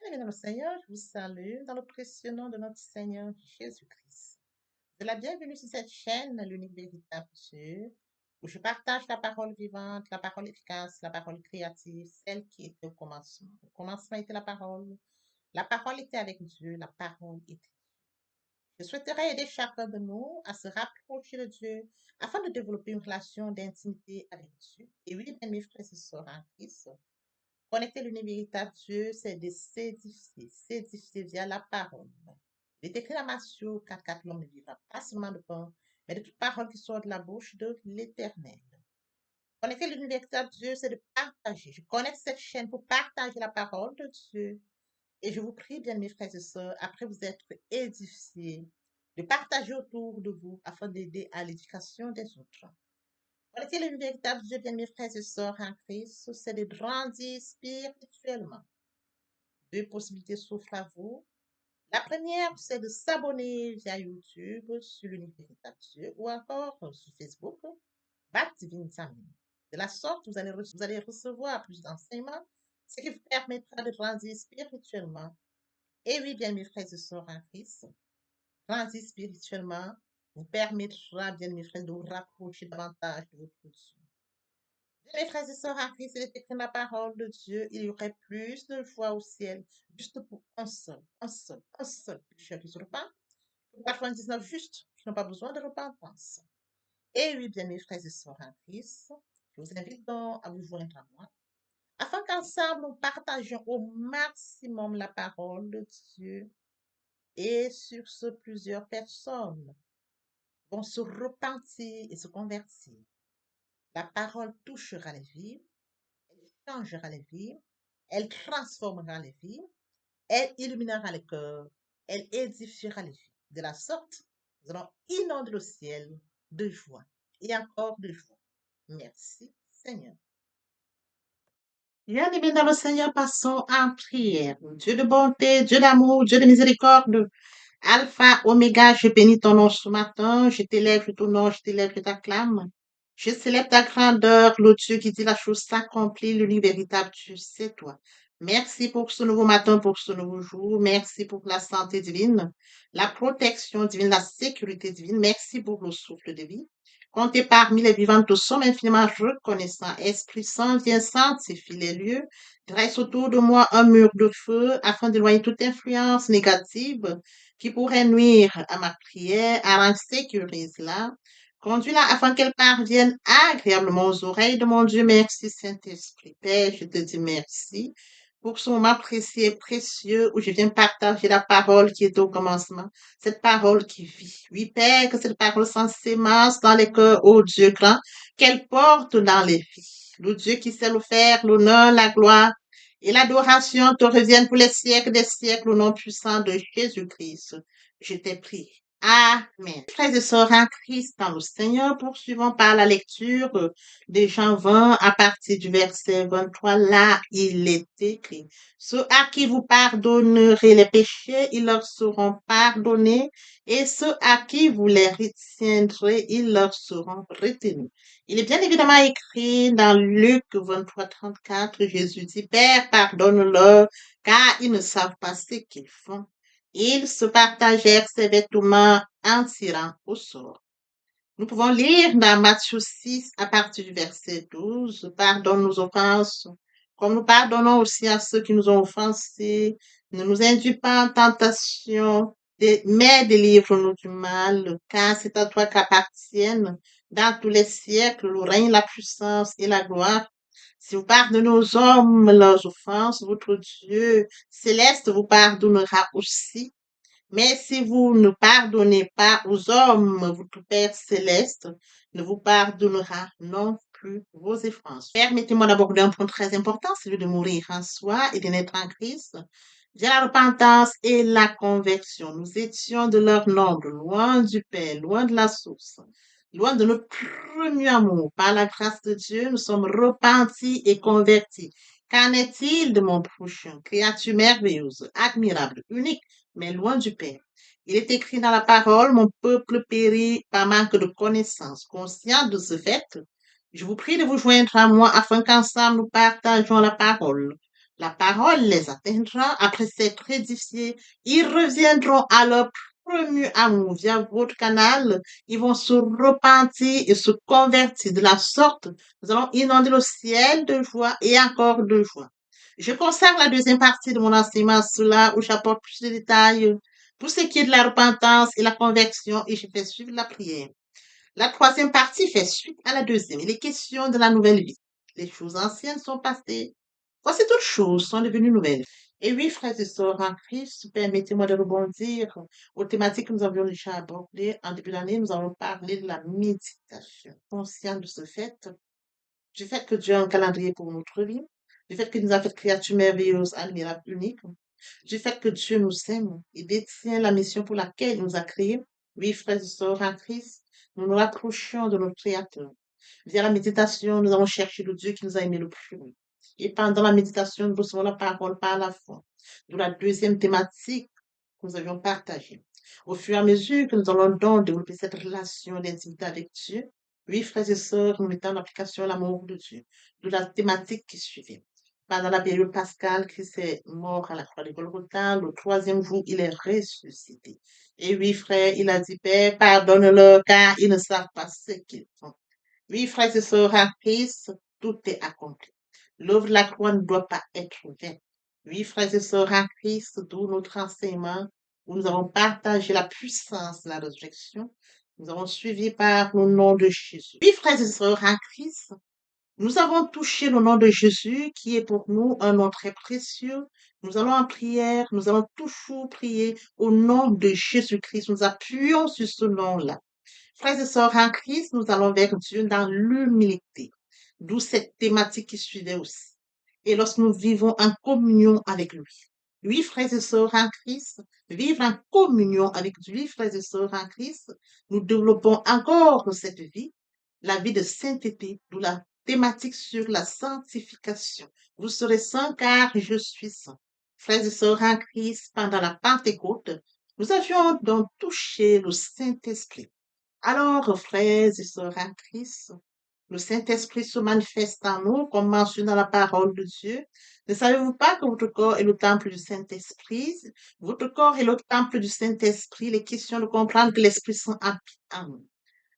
Bien, dans le Seigneur, je vous salue dans le précieux nom de notre Seigneur Jésus-Christ. De la bienvenue sur cette chaîne, l'unique véritable Dieu, où je partage la parole vivante, la parole efficace, la parole créative, celle qui était au commencement. Au commencement était la parole. La parole était avec Dieu, la parole était. Je souhaiterais aider chacun de nous à se rapprocher de Dieu afin de développer une relation d'intimité avec Dieu. Et oui, bien, mes frères et sœurs en Christ, connecter l'univers véritable Dieu, c'est de s'édifier via la parole. Il est écrit dans Matthieu 4, l'homme ne vivra pas seulement de pain, mais de toute parole qui sort de la bouche de l'Éternel. Connecter l'univers véritable Dieu, c'est de partager. Je connecte cette chaîne pour partager la parole de Dieu. Et je vous prie, bien mes frères et sœurs, après vous être édifiés, de partager autour de vous afin d'aider à l'éducation des autres. Connecter le véritable Dieu, bien mes frères et sœurs en Christ, c'est de grandir spirituellement. Deux possibilités s'offrent à vous. La première, c'est de s'abonner via YouTube sur l'univers véritable Dieu ou encore sur Facebook, Bat Divine Family. De la sorte, vous allez recevoir plus d'enseignements, ce qui vous permettra de grandir spirituellement. Et oui, bien mes frères et sœurs en Christ, grandir spirituellement vous permettra, bien mes frères, de vous rapprocher davantage de votre Dieu. Mes frères et sœurs en Christ, il est écrit dans la parole de Dieu, il y aurait plus de joie au ciel, juste pour un seul pécheur qui se repent, pour 99 justes qui n'ont pas besoin de repentance. Et oui, bien mes frères et sœurs en Christ, je vous invite donc à vous joindre à moi, afin qu'ensemble nous partagions au maximum la parole de Dieu. Et sur ce, plusieurs personnes vont se repentir et se convertir. La parole touchera les vies, elle changera les vies, elle transformera les vies, elle illuminera les cœurs, elle édifiera les vies. De la sorte, nous allons inonder le ciel de joie et encore de joie. Merci, Seigneur. Bien-aimés dans le Seigneur, passons en prière. Dieu de bonté, Dieu d'amour, Dieu de miséricorde, Alpha, Oméga, je bénis ton nom ce matin, je t'élève, je t'honore, je t'élève, je t'acclame. Je célèbre ta grandeur, le Dieu qui dit la chose s'accomplit, l'unique véritable Dieu, c'est toi. Merci pour ce nouveau matin, pour ce nouveau jour. Merci pour la santé divine, la protection divine, la sécurité divine. Merci pour le souffle de vie. Comptez parmi les vivants, nous sommes infiniment reconnaissants. Esprit Saint, viens sanctifier les lieux. Dresse autour de moi un mur de feu afin d'éloigner toute influence négative qui pourrait nuire à ma prière, à la sécurise-la. Conduis-la afin qu'elle parvienne agréablement aux oreilles de mon Dieu. Merci, Saint-Esprit. Père, je te dis merci pour ce moment précieux et précieux où je viens partager la parole qui est au commencement, cette parole qui vit. Oui, Père, que cette parole s'ensémence dans les cœurs, ô Dieu grand, qu'elle porte dans les vies. Le Dieu qui sait le faire, l'honneur, la gloire et l'adoration te reviennent pour les siècles des siècles au nom puissant de Jésus-Christ. Je t'ai prié. Amen. Frères et sœurs en Christ dans le Seigneur, poursuivons par la lecture de Jean 20 à partir du verset 23. Là, il est écrit, ceux à qui vous pardonnerez les péchés, ils leur seront pardonnés, et ceux à qui vous les retiendrez, ils leur seront retenus. Il est bien évidemment écrit dans Luc 23, 34, Jésus dit, Père, pardonne-leur, car ils ne savent pas ce qu'ils font. Ils se partagèrent ses vêtements en tirant au sort. Nous pouvons lire dans Matthieu 6 à partir du verset 12, pardonne nos offenses, comme nous pardonnons aussi à ceux qui nous ont offensés. Ne nous induis pas en tentation, mais délivre-nous du mal, car c'est à toi qu'appartiennent dans tous les siècles le règne, la puissance et la gloire. Si vous pardonnez aux hommes leurs offenses, votre Dieu céleste vous pardonnera aussi. Mais si vous ne pardonnez pas aux hommes, votre Père céleste ne vous pardonnera non plus vos offenses. Permettez-moi d'aborder un point très important, celui de mourir en soi et de naître en Christ. Via la repentance et la conversion, nous étions de leur nombre, loin du Père, loin de la source, loin de notre premier amour. Par la grâce de Dieu, nous sommes repentis et convertis. Qu'en est-il de mon prochain? Créature merveilleuse, admirable, unique, mais loin du Père. Il est écrit dans la parole, mon peuple périt par manque de connaissance. Conscient de ce fait, je vous prie de vous joindre à moi afin qu'ensemble nous partageons la parole. La parole les atteindra après s'être édifiés. Ils reviendront à leur premier amour via votre canal. Ils vont se repentir et se convertir. De la sorte, nous allons inonder le ciel de joie et encore de joie. Je consacre la deuxième partie de mon enseignement à cela où j'apporte plus de détails pour ce qui est de la repentance et la conversion et je fais suivre la prière. La troisième partie fait suite à la deuxième. Il est question de la nouvelle vie. Les choses anciennes sont passées. Voici toutes choses sont devenues nouvelles. Et oui, frères et sœurs en Christ, permettez-moi de rebondir aux thématiques que nous avions déjà abordées. En début d'année, nous avons parlé de la méditation. Conscient de ce fait, du fait que Dieu a un calendrier pour notre vie, du fait qu'il nous a fait créatures merveilleuses, admirables, uniques, du fait que Dieu nous aime et détient la mission pour laquelle il nous a créés. Oui, frères et sœurs en Christ, nous nous rapprochons de notre Créateur. Via la méditation, nous allons chercher le Dieu qui nous a aimés le plus. Et pendant la méditation, nous recevons la parole par la foi. De la deuxième thématique que nous avions partagée. Au fur et à mesure que nous allons donc développer cette relation d'intimité avec Dieu, oui, frères et sœurs, nous mettons en application l'amour de Dieu. De la thématique qui suivait. Pendant la période pascale, Christ est mort à la croix de Golgotha. Le troisième jour, il est ressuscité. Et oui, frère, il a dit, Père, pardonne-leur car ils ne savent pas ce qu'ils font. Oui, frères et sœurs en Christ, tout est accompli. L'œuvre de la croix ne doit pas être vaine. Oui, frères et sœurs en Christ, d'où notre enseignement, où nous avons partagé la puissance de la résurrection. Nous avons suivi par le nom de Jésus. Oui, frères et sœurs en Christ, nous avons touché le nom de Jésus, qui est pour nous un nom très précieux. Nous allons en prière, nous allons toujours prier au nom de Jésus-Christ. Nous appuyons sur ce nom-là. Frères et sœurs en Christ, nous allons vers Dieu dans l'humilité, d'où cette thématique qui suivait aussi. Et lorsque nous vivons en communion avec lui. Oui, frères et sœurs en Christ, vivre en communion avec lui, frères et sœurs en Christ, nous développons encore cette vie, la vie de sainteté, d'où la thématique sur la sanctification. Vous serez saints car je suis saint. Frères et sœurs en Christ, pendant la Pentecôte, nous avions donc touché le Saint-Esprit. Alors, frères et sœurs en Christ, le Saint-Esprit se manifeste en nous, comme mentionné dans la parole de Dieu. Ne savez-vous pas que votre corps est le temple du Saint-Esprit? Votre corps est le temple du Saint-Esprit. Il est question de comprendre que l'Esprit Saint habite en nous.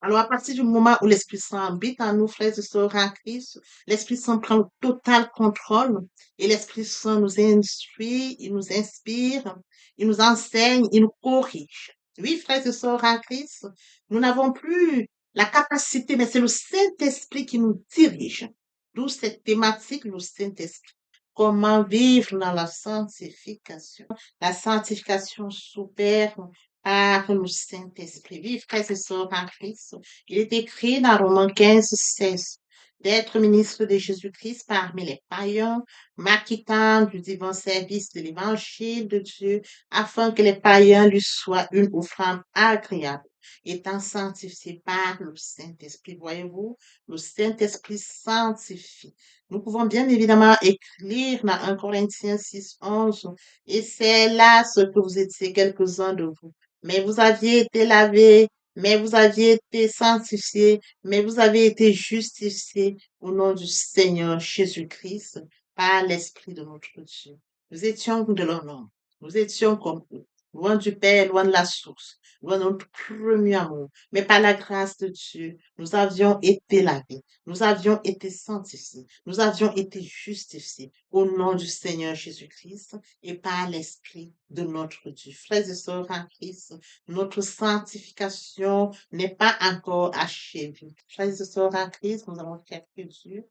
Alors, à partir du moment où l'Esprit Saint habite en nous, frères et sœurs en Christ, l'Esprit Saint prend le total contrôle et l'Esprit Saint nous instruit, il nous inspire, il nous enseigne, il nous corrige. Oui, frères et sœurs en Christ, nous n'avons plus la capacité, mais c'est le Saint-Esprit qui nous dirige. D'où cette thématique, le Saint-Esprit. Comment vivre dans la sanctification. La sanctification s'opère par le Saint-Esprit. Vive, frères et sœurs en Christ. Il est écrit dans Romains 15, 16, d'être ministre de Jésus-Christ parmi les païens, m'acquittant du divin service de l'évangile de Dieu, afin que les païens lui soient une offrande agréable, étant sanctifiés par le Saint-Esprit. Voyez-vous, le Saint-Esprit sanctifie. Nous pouvons bien évidemment écrire dans 1 Corinthiens 6, 11, et c'est là ce que vous étiez quelques-uns de vous. Mais vous aviez été lavés, mais vous aviez été sanctifiés, mais vous avez été justifiés au nom du Seigneur Jésus-Christ par l'Esprit de notre Dieu. Nous étions de leur nom. Nous étions comme eux, loin du Père, loin de la source, loin de notre premier amour. Mais par la grâce de Dieu, nous avions été lavés, nous avions été sanctifiés, nous avions été justifiés au nom du Seigneur Jésus-Christ et par l'Esprit de notre Dieu. Frères et sœurs en Christ, notre sanctification n'est pas encore achevée. Frères et sœurs en Christ, nous avons quelques Dieu.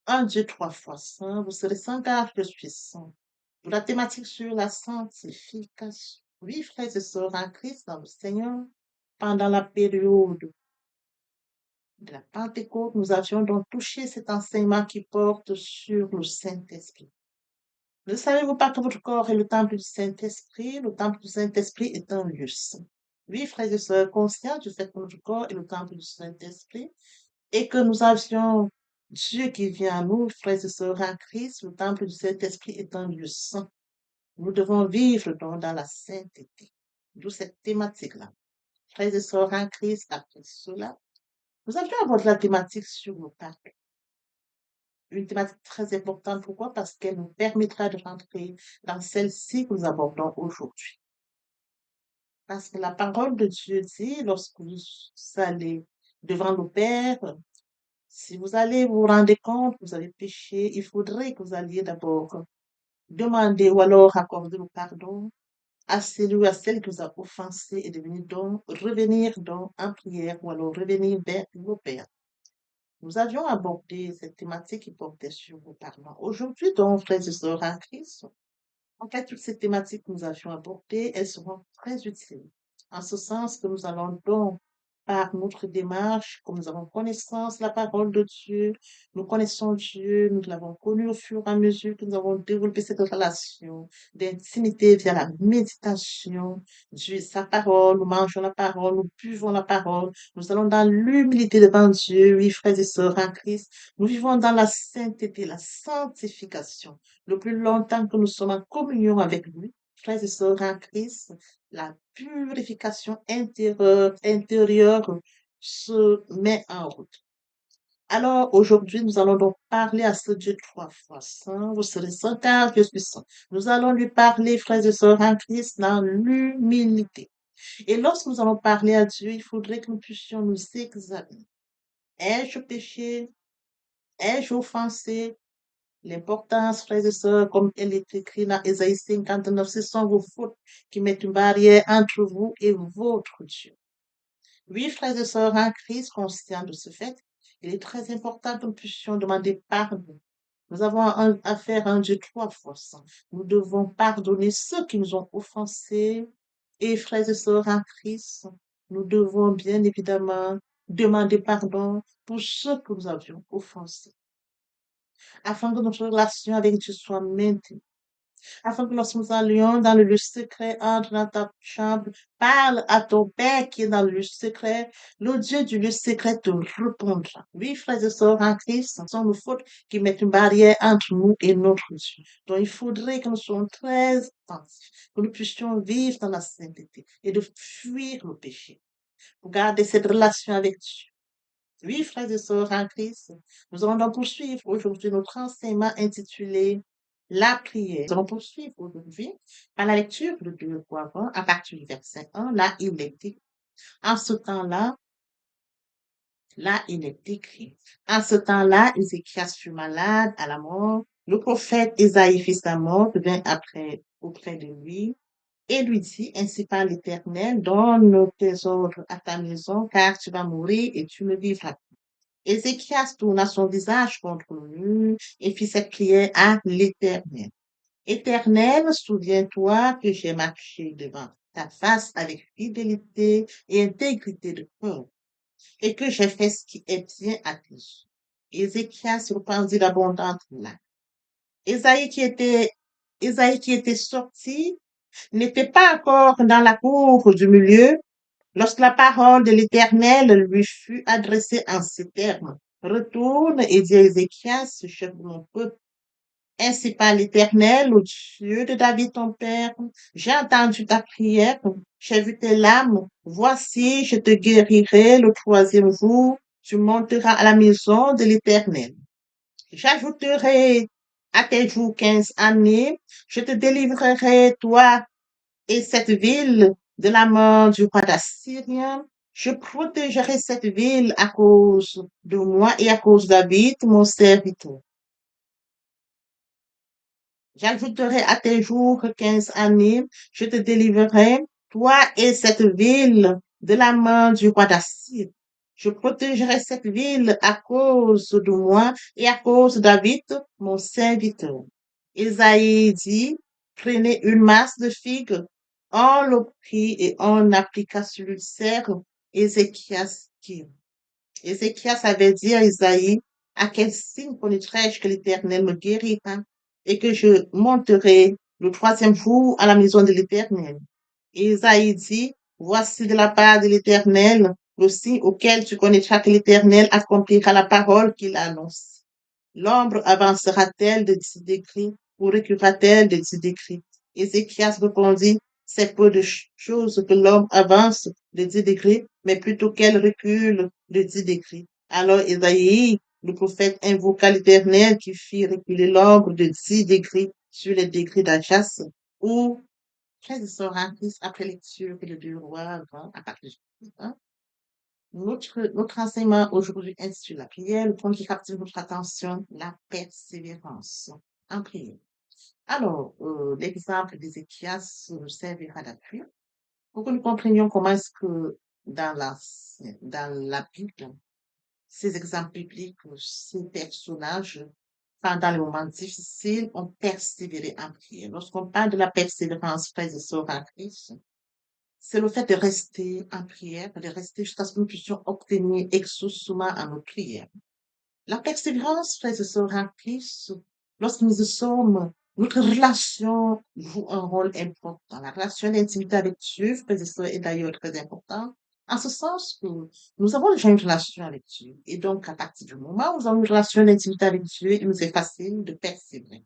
Un Dieu trois fois saint, vous serez saint car je suis saint. Pour la thématique sur la sanctification. Oui, frères et sœurs en Christ, dans le Seigneur, pendant la période de la Pentecôte, nous avions donc touché cet enseignement qui porte sur le Saint-Esprit. Ne savez-vous pas que votre corps est le temple du Saint-Esprit? Le temple du Saint-Esprit est un lieu saint. Oui, frères et sœurs, conscients du fait que notre corps est le temple du Saint-Esprit et que nous avions Dieu qui vient à nous, frères et sœurs en Christ, le temple du Saint-Esprit est un lieu saint. Nous devons vivre donc dans la sainteté. D'où cette thématique-là. Frères et sœurs en Christ, après cela, nous avions abordé la thématique sur le pardon. une thématique très importante. Pourquoi? Parce qu'elle nous permettra de rentrer dans celle-ci que nous abordons aujourd'hui. Parce que la parole de Dieu dit, lorsque vous allez devant le Père, si vous allez vous rendre compte que vous avez péché, il faudrait que vous alliez d'abord demander ou alors accorder le pardon à celui ou à celle qui vous a offensé et de venir donc revenir donc en prière ou alors revenir vers le Père. Nous avions abordé cette thématique qui portait sur le pardon. Aujourd'hui, donc, frères et sœurs en Christ, en fait, toutes ces thématiques que nous avions abordées, elles seront très utiles. En ce sens que nous allons donc, par notre démarche, comme nous avons connaissance de la parole de Dieu, nous connaissons Dieu, nous l'avons connu au fur et à mesure que nous avons développé cette relation d'intimité via la méditation de sa parole, nous mangeons la parole, nous buvons la parole, nous allons dans l'humilité devant Dieu, oui, frères et sœurs en Christ, nous vivons dans la sainteté, la sanctification le plus longtemps que nous sommes en communion avec lui, frères et sœurs en Christ, la purification intérieure se met en route. Alors, aujourd'hui, nous allons donc parler à ce Dieu trois fois saint. Vous serez saint car je suis saint. Nous allons lui parler, frères et sœurs en Christ, dans l'humilité. Et lorsque nous allons parler à Dieu, il faudrait que nous puissions nous examiner. Ai-je péché? Ai-je offensé? L'importance, frères et sœurs, comme elle est écrite dans Ésaïe 59, ce sont vos fautes qui mettent une barrière entre vous et votre Dieu. Oui, frères et sœurs en Christ, conscients de ce fait, il est très important que nous puissions demander pardon. Nous avons affaire à un Dieu trois fois saint. Nous devons pardonner ceux qui nous ont offensés. Et frères et sœurs en Christ, nous devons bien évidemment demander pardon pour ceux que nous avions offensés afin que notre relation avec Dieu soit maintenue, afin que lorsque nous allions dans le lieu secret, entre dans ta chambre, parle à ton Père qui est dans le lieu secret, le Dieu du lieu secret te répondra. Oui, frères et sœurs en Christ, ce sont nos fautes qui mettent une barrière entre nous et notre Dieu. Donc, il faudrait que nous soyons très attentifs, que nous puissions vivre dans la sainteté et de fuir le péché, pour garder cette relation avec Dieu. Oui, frères et sœurs en Christ, nous allons donc poursuivre aujourd'hui notre enseignement intitulé La prière. Nous allons poursuivre aujourd'hui par la lecture de 2 Poivrons à partir du verset 1. En ce temps-là, là, il est écrit. En ce temps-là, Ézéchias fut malade à la mort. Le prophète Ésaïe, fils d'Amoz, vint après auprès de lui et lui dit, ainsi parle l'Éternel, donne tes ordres à ta maison, car tu vas mourir et tu ne vivras. Ézéchias tourna son visage contre le mur et fit cette prière à l'Éternel. Éternel, souviens-toi que j'ai marché devant ta face avec fidélité et intégrité de cœur, et que j'ai fait ce qui est bien à tes yeux. Ézéchias répandit d'abondantes larmes. Ésaïe qui était, Ésaïe qui était sorti n'était pas encore dans la cour du milieu lorsque la parole de l'Éternel lui fut adressée en ces termes. Retourne et dis à Ézéchias, chef de mon peuple, ainsi par l'Éternel, au Dieu de David ton père, j'ai entendu ta prière, j'ai vu tes larmes, voici, je te guérirai le troisième jour, tu monteras à la maison de l'Éternel. J'ajouterai à tes jours 15 années, je te délivrerai, toi et cette ville de la main du roi d'Assyrien. Je protégerai cette ville à cause de moi et à cause de David, mon serviteur. J'ajouterai à tes jours 15 années, je te délivrerai, toi et cette ville, de la main du roi d'Assyrien. Je protégerai cette ville à cause de moi et à cause de David, mon serviteur. Isaïe dit, prenez une masse de figues, on le prit et on appliqua sur le cerf. Ézéchias qui Ézéchias avait dit à Isaïe, à quel signe connaîtrai-je que l'Éternel me guérira et que je monterai le troisième jour à la maison de l'Éternel. Et Isaïe dit, voici de la part de l'Éternel le signe auquel tu connaîtras que l'Éternel accomplira la parole qu'il annonce. L'ombre avancera-t-elle de 10 degrés ou reculera-t-elle de 10 degrés? Ézéchias répondit, c'est peu de choses que l'homme avance de 10 degrés, mais plutôt qu'elle recule de 10 degrés. Alors Isaïe Le prophète invoqua l'Éternel qui fit reculer l'ombre de 10 degrés sur les degrés d'Ajas, ou frères et sœurs en Christ, après lecture de deux rois 20 à partir de 1. Notre enseignement aujourd'hui intitulé la prière. Le point qui captive notre attention, la persévérance en prière. Alors, l'exemple d'Ézéchias nous servira d'appui pour que nous comprenions comment est-ce que dans la Bible, ces exemples bibliques, ces personnages, pendant les moments difficiles, ont persévéré en prière. Lorsqu'on parle de la persévérance, frères et sœurs en Christ, c'est le fait de rester en prière, de rester jusqu'à ce que nous puissions obtenir exaucement à notre prière. La persévérance, frères et sœurs en Christ, lorsque nous y sommes, notre relation joue un rôle important. La relation d'intimité avec Dieu, frères et sœurs, est d'ailleurs très importante, en ce sens que nous avons déjà une relation avec Dieu. Et donc, à partir du moment où nous avons une relation d'intimité avec Dieu, il nous est facile de persévérer.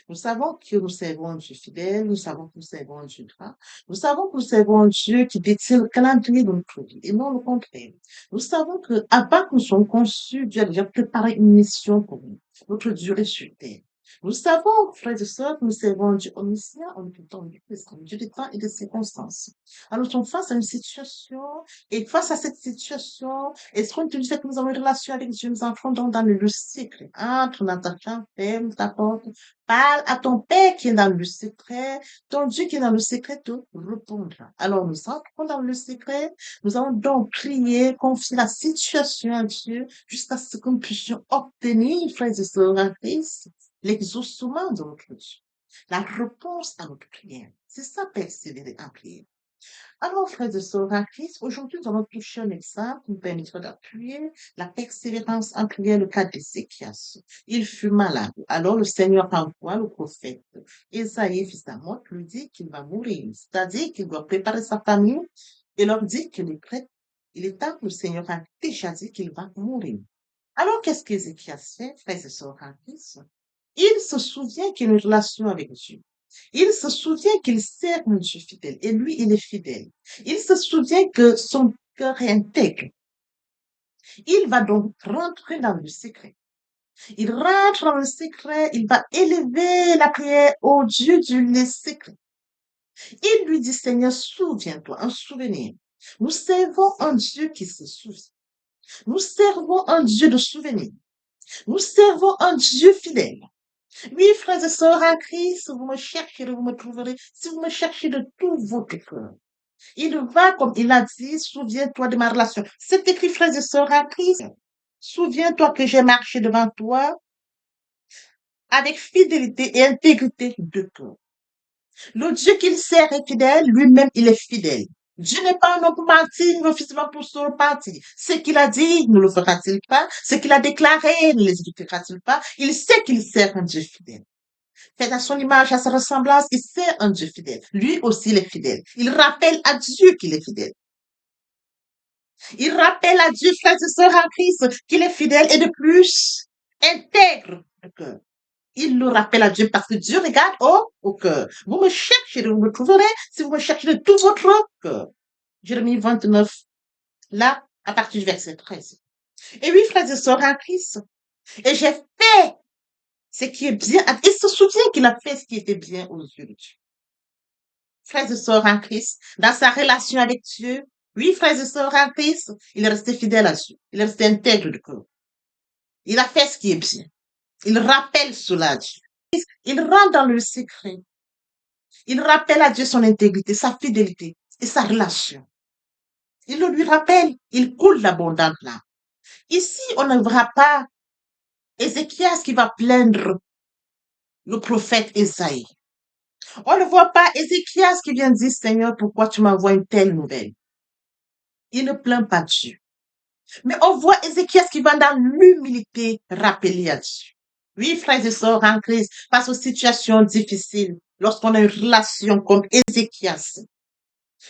Nous savons que nous servons un Dieu fidèle, nous savons que nous servons un Dieu grand, nous savons que nous servons un Dieu qui détient le calendrier de notre vie, et non le contraire. Nous savons que avant que nous soyons conçus, Dieu a déjà préparé une mission pour nous, notre durée sur terre. Nous savons, frères et sœurs, que nous servons un Dieu omniscient, omnipotent, omniprésent, Dieu des temps et des circonstances. Alors nous sommes face à une situation, et face à cette situation, est-ce qu'on te dit que nous avons une relation avec Dieu, nous entrons donc dans le lieu secret. Entre dans ta chambre, ferme ta porte, parle à ton Père qui est dans le secret, ton Dieu qui est dans le secret te répondra. Alors nous entrons dans le secret, nous allons donc prier, confier la situation à Dieu jusqu'à ce que nous puissions obtenir, frères et sœurs en Christ, l'exaucement de notre Dieu, la réponse à notre prière. C'est ça, persévérer en prière. Alors, frères et sœurs en Christ, aujourd'hui, nous allons toucher un exemple qui nous permettra d'appuyer la persévérance en prière, le cas d'Ézéchias. Il fut malade. Alors, le Seigneur envoie le prophète. Isaïe, fils d'Amoz, lui dit qu'il va mourir. C'est-à-dire qu'il doit préparer sa famille et leur dit qu'il est prêt. Il est temps que le Seigneur a déjà dit qu'il va mourir. Alors, qu'est-ce qu'Ézéchias fait, frères et sœurs en Christ? Il se souvient qu'il a une relation avec Dieu. Il se souvient qu'il sert un Dieu fidèle et lui, il est fidèle. Il se souvient que son cœur est intègre. Il va donc rentrer dans le secret. Il rentre dans le secret, il va élever la prière au Dieu du secret. Il lui dit, Seigneur, souviens-toi, un souvenir. Nous servons un Dieu qui se souvient. Nous servons un Dieu de souvenir. Nous servons un Dieu fidèle. Oui, frères et sœurs en Christ, vous me chercherez, vous me trouverez, si vous me cherchez de tout votre cœur. Il va, comme il a dit, souviens-toi de ma relation. C'est écrit, frères et sœurs en Christ. Souviens-toi que j'ai marché devant toi avec fidélité et intégrité de cœur. Le Dieu qu'il sert est fidèle, lui-même il est fidèle. Dieu n'est pas un homme pour mentir, ni officiellement pour se repentir. Ce qu'il a dit, ne le fera-t-il pas? Ce qu'il a déclaré, ne l'exécutera-t-il pas? Il sait qu'il sert un Dieu fidèle. Fait à son image, à sa ressemblance, il sert un Dieu fidèle. Lui aussi, il est fidèle. Il rappelle à Dieu qu'il est fidèle. Il rappelle à Dieu, frères et sœurs en Christ, qu'il est fidèle et de plus, intègre le cœur. Il le rappelle à Dieu parce que Dieu regarde au cœur. Vous me chercherez, vous me trouverez si vous me cherchez de tout votre cœur. Jérémie 29, là, à partir du verset 13. Et oui, frères et sœurs en Christ, et j'ai fait ce qui est bien. Il se souvient qu'il a fait ce qui était bien aux yeux de Dieu. Frères et sœurs en Christ, dans sa relation avec Dieu, oui, frères et sœurs en Christ, il est resté fidèle à Dieu. Il est resté intègre de cœur. Il a fait ce qui est bien. Il rappelle cela à Dieu. Il rentre dans le secret. Il rappelle à Dieu son intégrité, sa fidélité et sa relation. Il le lui rappelle. Il coule l'abondante là. Ici, on ne verra pas Ézéchias qui va plaindre le prophète Esaïe. On ne voit pas Ézéchias qui vient dire, Seigneur, pourquoi tu m'envoies une telle nouvelle? Il ne plaint pas Dieu. Mais on voit Ézéchias qui va dans l'humilité rappeler à Dieu. Oui, frères et sœurs en Christ, face aux situations difficiles, lorsqu'on a une relation comme Ézéchias,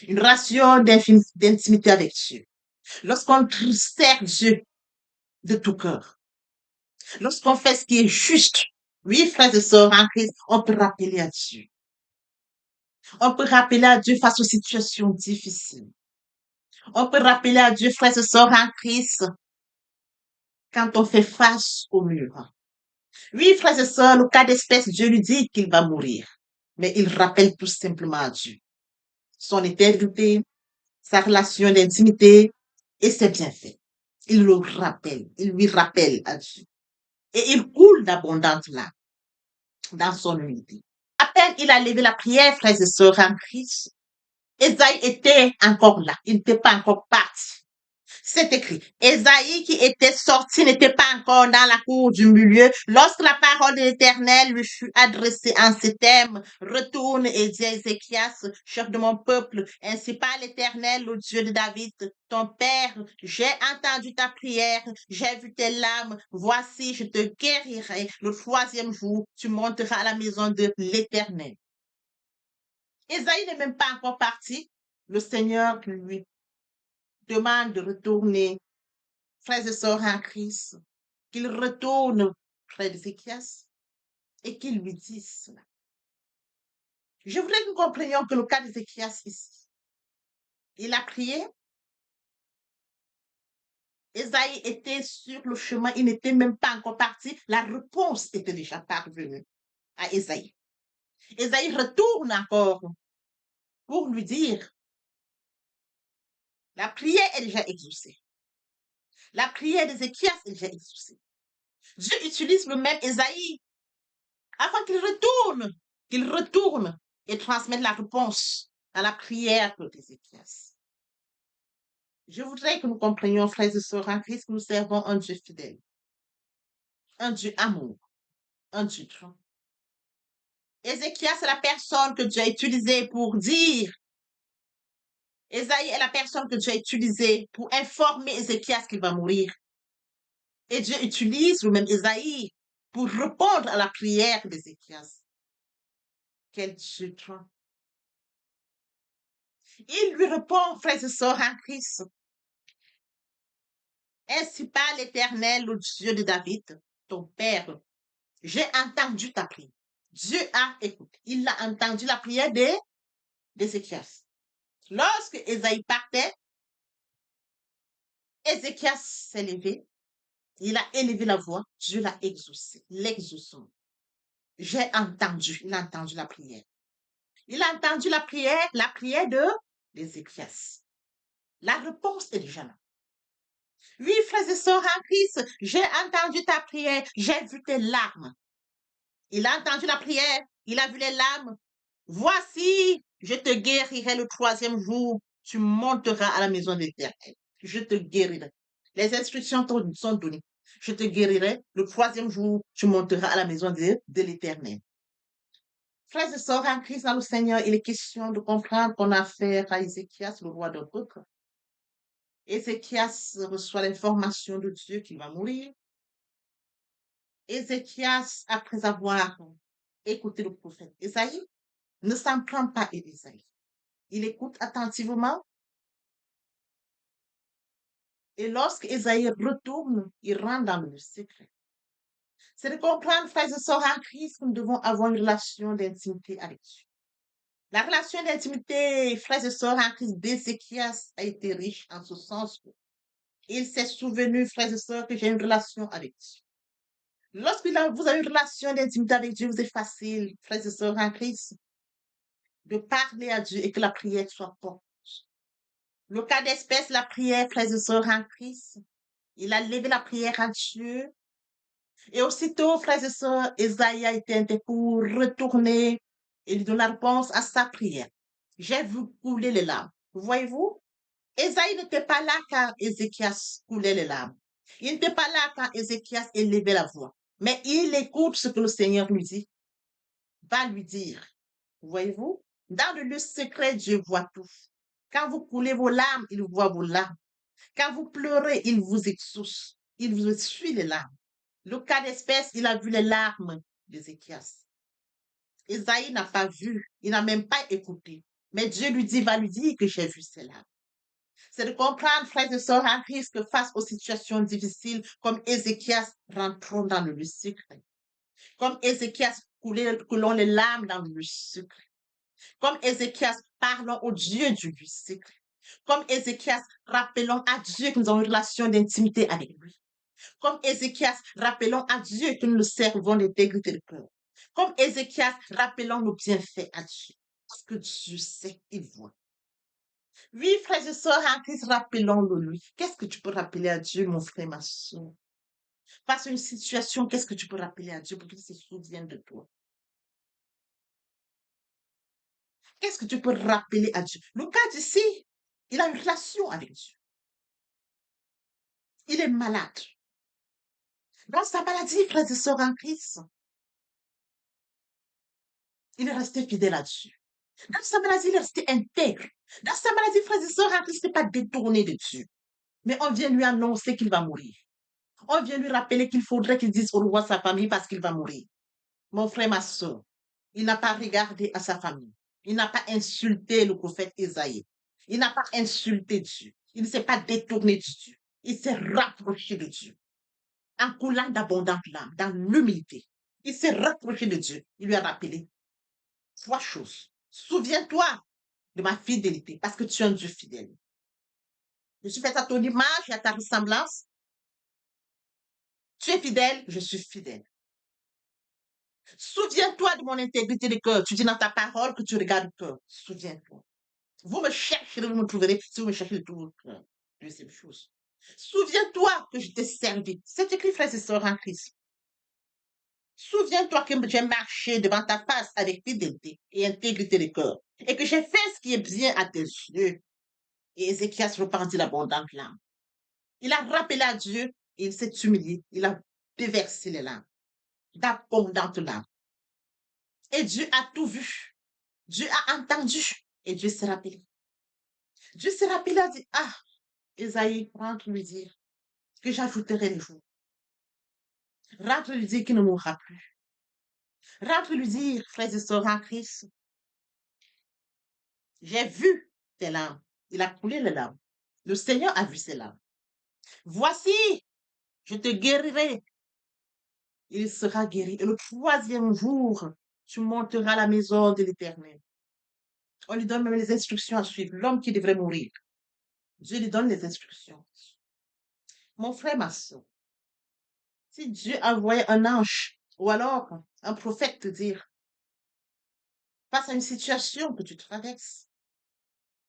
une relation d'intimité avec Dieu, lorsqu'on sert Dieu de tout cœur, lorsqu'on fait ce qui est juste, oui, frères et sœurs en Christ, on peut rappeler à Dieu. On peut rappeler à Dieu face aux situations difficiles. On peut rappeler à Dieu, frères et sœurs en Christ, quand on fait face au mur. Oui, frères et sœurs, le cas d'espèce, Dieu lui dit qu'il va mourir. Mais il rappelle tout simplement à Dieu son éternité, sa relation d'intimité et ses bienfaits. Il le rappelle, il lui rappelle à Dieu. Et il coule d'abondante là, dans son unité. À peine il a levé la prière, frères et sœurs en Christ, Esaïe était encore là, il n'était pas encore parti. C'est écrit. Ésaïe qui était sorti n'était pas encore dans la cour du milieu. Lorsque la parole de l'Éternel lui fut adressée en ces termes, retourne et dis à Ézéchias, chef de mon peuple, ainsi parle l'Éternel, le Dieu de David, ton père, j'ai entendu ta prière, j'ai vu tes larmes, voici, je te guérirai. Le troisième jour, tu monteras à la maison de l'Éternel. Ésaïe n'est même pas encore parti. Le Seigneur lui demande de retourner, frères et sœurs en Christ, qu'il retourne près d'Ézéchias et qu'il lui dise cela. Je voudrais que nous comprenions que le cas d'Ézéchias ici, il a prié, Ésaïe était sur le chemin, il n'était même pas encore parti, la réponse était déjà parvenue à Ésaïe. Ésaïe retourne encore pour lui dire, la prière est déjà exaucée. La prière d'Ézéchias est déjà exaucée. Dieu utilise le même Ésaïe afin qu'il retourne et transmette la réponse à la prière d'Ézéchias. Je voudrais que nous comprenions, frères et sœurs en Christ, que nous servons un Dieu fidèle, un Dieu amour, un Dieu grand. Ézéchias est la personne que Dieu a utilisée pour dire. Ésaïe est la personne que Dieu a utilisée pour informer Ézéchias qu'il va mourir. Et Dieu utilise le même Ésaïe pour répondre à la prière d'Ézéchias. Quel Dieu grand. Il lui répond, frères et sœurs en Christ. Ainsi parle l'Éternel, le Dieu de David, ton père. J'ai entendu ta prière. Dieu a écouté. Il a entendu la prière d'Ézéchias. Lorsque Ésaïe partait, Ézéchias s'est levé. Il a élevé la voix. Dieu l'a exaucé. L'exaucement. J'ai entendu. Il a entendu la prière. Il a entendu la prière d'Ézéchias. La réponse est déjà là. Oui, frères et sœurs en Christ, j'ai entendu ta prière. J'ai vu tes larmes. Il a entendu la prière. Il a vu les larmes. Voici, je te guérirai le troisième jour. Tu monteras à la maison de l'Éternel. Je te guérirai. Les instructions sont données. Je te guérirai le troisième jour. Tu monteras à la maison de l'Éternel. Frères et sœurs en Christ, dans le Seigneur, il est question de comprendre qu'on a affaire à Ézéchias, le roi d'un peuple. Ézéchias reçoit l'information de Dieu qu'il va mourir. Ézéchias, après avoir écouté le prophète Ésaïe, ne s'en prend pas à Ésaïe. Il écoute attentivement. Et lorsque Ésaïe retourne, il rentre dans le secret. C'est de comprendre, frères et sœurs en Christ, que nous devons avoir une relation d'intimité avec Dieu. La relation d'intimité, frères et sœurs en Christ, d'Ézéchias a été riche en ce sens. Il s'est souvenu, frères et sœurs, que j'ai une relation avec Dieu. Lorsque vous avez une relation d'intimité avec Dieu, vous est facile, frères et sœurs en Christ, de parler à Dieu et que la prière soit forte. Le cas d'espèce, la prière, frères et sœurs en Christ, il a levé la prière à Dieu. Et aussitôt, frères et sœurs, Esaïe a été interpellé pour retourner et lui donner la réponse à sa prière. J'ai vu couler les larmes. Voyez-vous, Esaïe n'était pas là quand Ézéchias coulait les larmes. Il n'était pas là quand Ézéchias élevait la voix. Mais il écoute ce que le Seigneur lui dit, va lui dire. Voyez-vous, dans le lieu secret, Dieu voit tout. Quand vous coulez vos larmes, il voit vos larmes. Quand vous pleurez, il vous exauce. Il vous essuie les larmes. Le cas d'espèce, il a vu les larmes d'Ézéchias. Esaïe n'a pas vu, il n'a même pas écouté. Mais Dieu lui dit, va lui dire que j'ai vu ces larmes. C'est de comprendre, frères et sœurs en Christ, que face aux situations difficiles, comme Ézéchias, rentrons dans le lieu secret. Comme Ézéchias, coulons les larmes dans le lieu secret. Comme Ézéchias, parlons au Dieu du lieu secret. Comme Ézéchias, rappelons à Dieu que nous avons une relation d'intimité avec lui. Comme Ézéchias, rappelons à Dieu que nous le servons d'intégrité de cœur. Comme Ézéchias, rappelons nos bienfaits à Dieu. Parce que Dieu sait, il voit. Oui, frères et sœurs en Christ, rappelons-le lui. Qu'est-ce que tu peux rappeler à Dieu, mon frère, ma soeur? Face à une situation, qu'est-ce que tu peux rappeler à Dieu pour qu'il se souvienne de toi? Qu'est-ce que tu peux rappeler à Dieu? Le cas d'ici, il a une relation avec Dieu. Il est malade. Dans sa maladie, frères et sœurs en Christ, il est resté fidèle à Dieu. Dans sa maladie, il est resté intègre. Dans sa maladie, frères et sœurs en Christ, il n'est pas détourné de Dieu. Mais on vient lui annoncer qu'il va mourir. On vient lui rappeler qu'il faudrait qu'il dise au roi sa famille parce qu'il va mourir. Mon frère, ma soeur, il n'a pas regardé à sa famille. Il n'a pas insulté le prophète Isaïe. Il n'a pas insulté Dieu. Il ne s'est pas détourné de Dieu. Il s'est rapproché de Dieu. En coulant d'abondantes larmes, dans l'humilité. Il s'est rapproché de Dieu. Il lui a rappelé trois choses. Souviens-toi de ma fidélité, parce que tu es un Dieu fidèle. Je suis fait à ton image et à ta ressemblance. Tu es fidèle, je suis fidèle. Souviens-toi de mon intégrité de cœur. Tu dis dans ta parole que tu regardes le cœur. Souviens-toi. Vous me chercherez, vous me trouverez si vous me cherchez de tout votre cœur. Deuxième chose. Souviens-toi que je t'ai servi. C'est écrit, frères et sœurs en Christ. Souviens-toi que j'ai marché devant ta face avec fidélité et intégrité de cœur et que j'ai fait ce qui est bien à tes yeux. Et Ézéchias repentit l'abondante larme. Il a rappelé à Dieu et il s'est humilié. Il a déversé les larmes, d'abondantes larmes. Et Dieu a tout vu. Dieu a entendu. Et Dieu s'est rappelé. Dieu s'est rappelé, a dit, ah, Esaïe, rentre lui dire que j'ajouterai les jours. Rentre lui dire qu'il ne mourra plus. Rentre lui dire, frères et sœurs en Christ, j'ai vu tes larmes. Il a coulé les larmes. Le Seigneur a vu ses larmes. Voici, je te guérirai. Il sera guéri. Et le troisième jour, tu monteras à la maison de l'Éternel. On lui donne même les instructions à suivre. L'homme qui devrait mourir. Dieu lui donne les instructions. Mon frère, ma soeur, si Dieu envoyait un ange ou alors un prophète te dire, face à une situation que tu traverses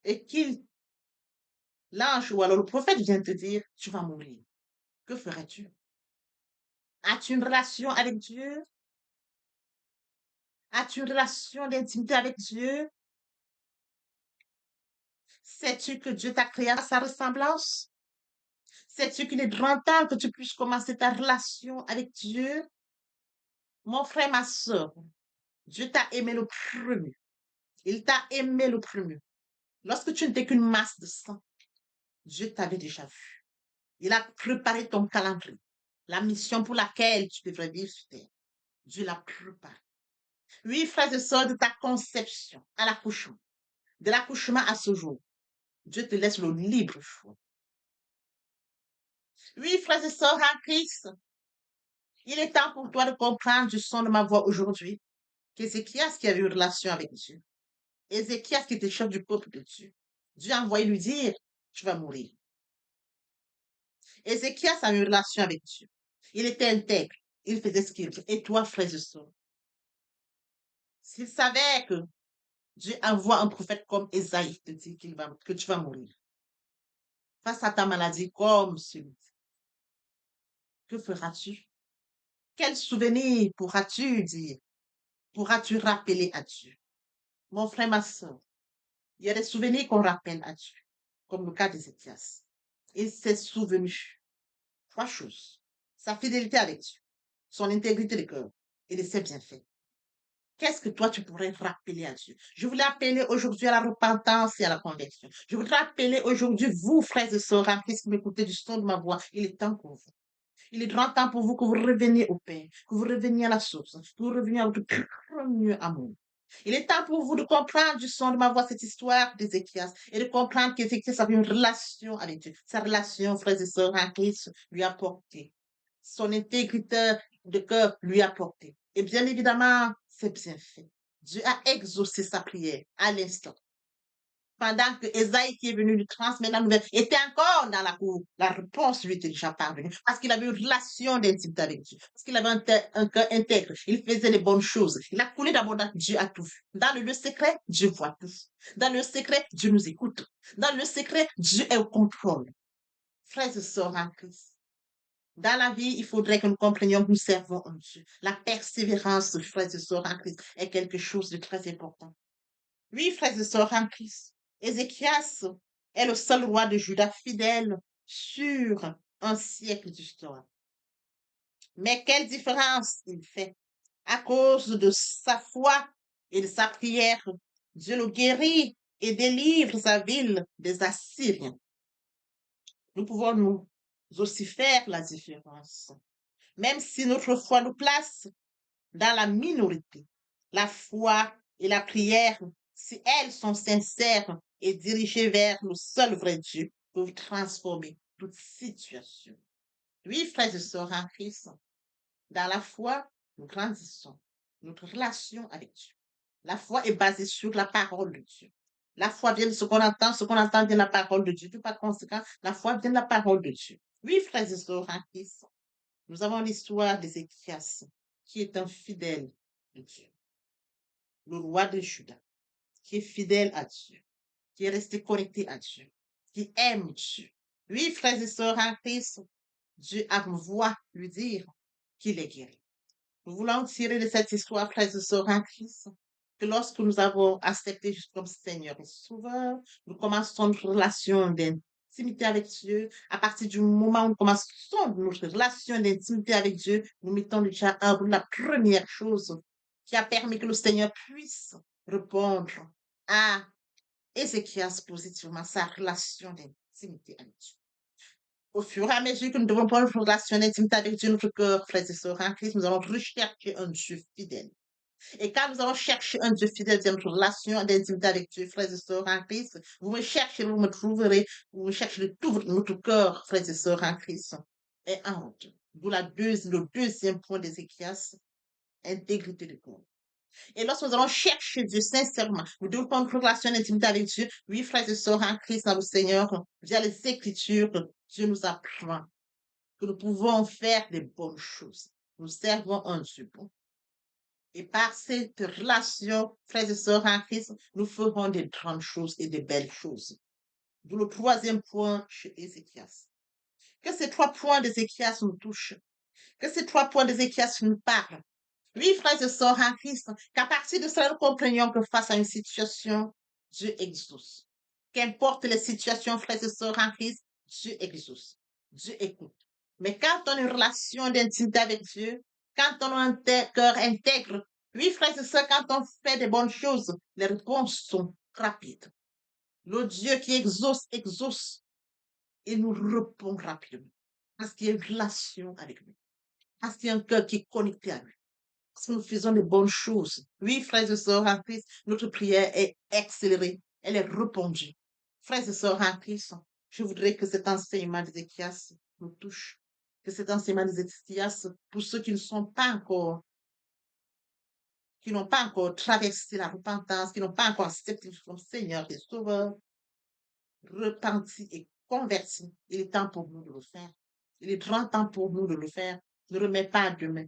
et qu'il, l'ange ou alors le prophète vient te dire, tu vas mourir, que ferais-tu? As-tu une relation avec Dieu? As-tu une relation d'intimité avec Dieu? Sais-tu que Dieu t'a créé à sa ressemblance? Sais-tu qu'il est grand temps que tu puisses commencer ta relation avec Dieu? Mon frère, ma soeur, Dieu t'a aimé le premier. Il t'a aimé le premier. Lorsque tu n'étais qu'une masse de sang, Dieu t'avait déjà vu. Il a préparé ton calendrier, la mission pour laquelle tu devrais vivre sur terre. Dieu l'a préparé. Oui, frères et sœurs, de ta conception à l'accouchement, de l'accouchement à ce jour, Dieu te laisse le libre choix. Oui, frères et sœurs en Christ, il est temps pour toi de comprendre du son de ma voix aujourd'hui qu'Ézéchias qui avait une relation avec Dieu. Ézéchias qui était chef du peuple de Dieu. Dieu a envoyé lui dire, tu vas mourir. Ézéchias a une relation avec Dieu. Il était intègre. Il faisait ce qu'il veut. Et toi, frères et sœurs, s'il savait que Dieu envoie un prophète comme Esaïe te dire que tu vas mourir face à ta maladie comme celui, que feras-tu? Quel souvenir pourras-tu dire? Pourras-tu rappeler à Dieu? Mon frère, ma soeur, il y a des souvenirs qu'on rappelle à Dieu, comme le cas d'Ézéchias. Il s'est souvenu trois choses. Sa fidélité avec Dieu, son intégrité de cœur et de ses bienfaits. Qu'est-ce que toi, tu pourrais rappeler à Dieu? Je voulais appeler aujourd'hui à la repentance et à la conversion. Je voudrais appeler aujourd'hui, vous, frères et sœurs, en Christ, qui m'écoutez du son de ma voix. Il est temps pour vous. Il est grand temps pour vous que vous reveniez au Père, que vous reveniez à la source, que vous reveniez à votre premier amour. Il est temps pour vous de comprendre du son de ma voix cette histoire d'Ézéchias et de comprendre qu'Ézéchias avait une relation avec Dieu. Sa relation, frères et sœurs, en Christ, lui a porté. Son intégrité de cœur lui a porté. Et bien évidemment, c'est bien fait. Dieu a exaucé sa prière à l'instant. pendant que Esaïe qui est venu lui transmettre la nouvelle était encore dans la cour. La réponse lui était déjà parvenue parce qu'il avait une relation d'intimité avec Dieu, parce qu'il avait un cœur intègre, il faisait les bonnes choses. Il a connu d'abord Dieu a tout vu. Dans le lieu secret, Dieu voit tout. Dans le secret, Dieu nous écoute. Dans le secret, Dieu est au contrôle. Frères et sœurs en Christ, dans la vie, il faudrait que nous comprenions que nous servons un Dieu. La persévérance, frères et sœurs en Christ, est quelque chose de très important. Oui, frères et sœurs en Christ, Ézéchias est le seul roi de Juda fidèle sur un siècle d'histoire. Mais quelle différence il fait à cause de sa foi et de sa prière. Dieu le guérit et délivre sa ville des Assyriens. Nous pouvons nous aussi faire la différence. Même si notre foi nous place dans la minorité, la foi et la prière, si elles sont sincères et dirigées vers le seul vrai Dieu, peuvent transformer toute situation. Oui, frères et sœurs en Christ, dans la foi, nous grandissons. Notre relation avec Dieu. La foi est basée sur la parole de Dieu. La foi vient de ce qu'on entend vient de la parole de Dieu. Tout par conséquent, la foi vient de la parole de Dieu. Oui, frères et sœurs en Christ, nous avons l'histoire d'Ézéchias, qui est un fidèle de Dieu, le roi de Juda, qui est fidèle à Dieu, qui est resté connecté à Dieu, qui aime Dieu. Oui, frères et sœurs en Christ, Dieu envoie lui dire qu'il est guéri. Nous voulons tirer de cette histoire, frères et sœurs en Christ, que lorsque nous avons accepté Jésus comme Seigneur et Sauveur, nous commençons notre relation d'intimité avec Dieu. À partir du moment où nous commençons notre relation d'intimité avec Dieu, nous mettons déjà en route la première chose qui a permis que le Seigneur puisse répondre à Ézéchias positivement, sa relation d'intimité avec Dieu. Au fur et à mesure que nous devons prendre une relation d'intimité avec Dieu, notre cœur, frères et sœurs en Christ, nous allons rechercher un Dieu fidèle. Et quand nous allons chercher un Dieu fidèle dans notre relation d'intimité avec Dieu, frères et sœurs en Christ, vous me cherchez, vous me trouverez, vous me cherchez de tout notre cœur, frères et sœurs en Christ, et en route. D'où le deuxième point d'Ézéchias, intégrité de cœur. Et lorsque nous allons chercher Dieu sincèrement, nous devons prendre une relation d'intimité avec Dieu. Oui, frères et sœurs en Christ, dans le Seigneur, via les Écritures, Dieu nous apprend que nous pouvons faire des bonnes choses. Nous servons un Dieu bon. Et par cette relation, frères et sœurs en Christ, nous ferons des grandes choses et des belles choses. D'où le troisième point chez Ézéchias. Que ces trois points d'Ézéchias nous touchent. Que ces trois points d'Ézéchias nous parlent. Oui, frères et sœurs en Christ, qu'à partir de cela, nous comprenions que face à une situation, Dieu exauce. Qu'importe les situations, frères et sœurs en Christ, Dieu exauce. Dieu écoute. Mais quand on a une relation d'intimité avec Dieu, quand on a un cœur intègre, oui, frères et sœurs, quand on fait des bonnes choses, les réponses sont rapides. Le Dieu qui exauce, exauce et nous répond rapidement. Parce qu'il y a une relation avec lui. Parce qu'il y a un cœur qui est connecté à lui. Parce que nous faisons des bonnes choses. Oui, frères et sœurs en Christ, notre prière est accélérée. Elle est répondue. Frères et sœurs en Christ, je voudrais que cet enseignement d'Ézéchias nous touche. Que cet enseignement d'Ézéchias, pour ceux qui ne sont pas encore, qui n'ont pas encore traversé la repentance, qui n'ont pas encore accepté comme Seigneur et Sauveur, repenti et converti, il est temps pour nous de le faire. Il est grand temps pour nous de le faire. Ne remets pas à demain.